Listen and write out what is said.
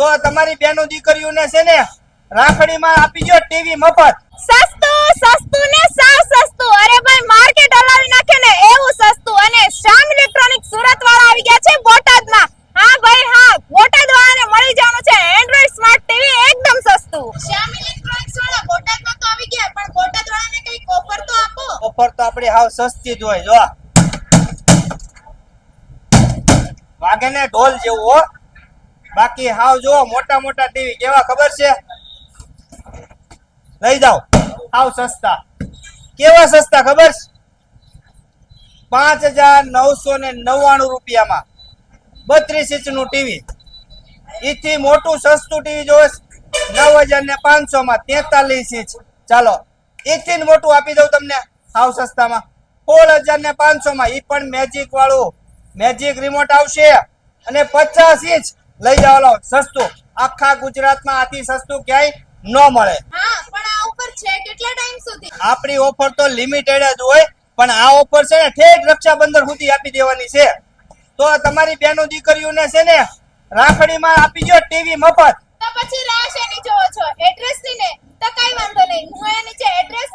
તો તમારી બેનો દીકરીઓને છે ને રાખડીમાં આપી દો ટીવી મફત. સસ્તું ને સાવ સસ્તું. અરે ભાઈ માર્કેટ હલાવી નાખે ને એવું સસ્તું. અને શ્યામ ઇલેક્ટ્રોનિક સુરત વાળા આવી ગયા છે બોટાદમાં. હા ભાઈ હા, બોટાદ વાળાને મળી જવાનું છે એન્ડ્રોઇડ સ્માર્ટ ટીવી એકદમ સસ્તું. શ્યામ ઇલેક્ટ્રોનિક્સ વાળા બોટાદમાં તો આવી ગયા, પણ બોટાદ વાળાને કઈક ઓફર તો આપો. ઓફર તો આપણી હાવ સસ્તી જ હોય. જો વાગે ને ઢોલ જેવું હો. બાકી હાવ જો મોટા મોટા ટીવી કેવા ખબર છે, લઈ જાઓ હાવ સસ્તા. કેવા સસ્તા ખબર છે? 5,999 રૂપિયામાં 32 ઇંચનું ટીવી. એથી મોટું સસ્તું ટીવી જોવે 9,500 માં 43 ઇંચ. ચાલો એથી મોટું આપી દઉં તમને હાવ સસ્તામાં 16,500 માં. ઈ પણ મેજિક વાળું, મેજિક રિમોટ આવશે અને 50 ઇંચ. લઈ જાવ સસ્તું. આખા ગુજરાતમાં આથી સસ્તું ક્યાંય ન મળે. હા, પણ આ ઓફર છે કેટલા ટાઈમ સુધી? આપણી ઓફર તો લિમિટેડ જ હોય, પણ આ ઓફર છે ને ઠેક રક્ષાબંધન સુધી આપી દેવાની છે. તો તમારી બેનો દીકરીઓને છે ને રાખડીમાં આપી દો ટીવી મફત. તો પછી રાહ શેની જોવો છો? એડ્રેસ થી ને તો કઈ વાંધો નહીં, હું એ નીચે એડ્રેસ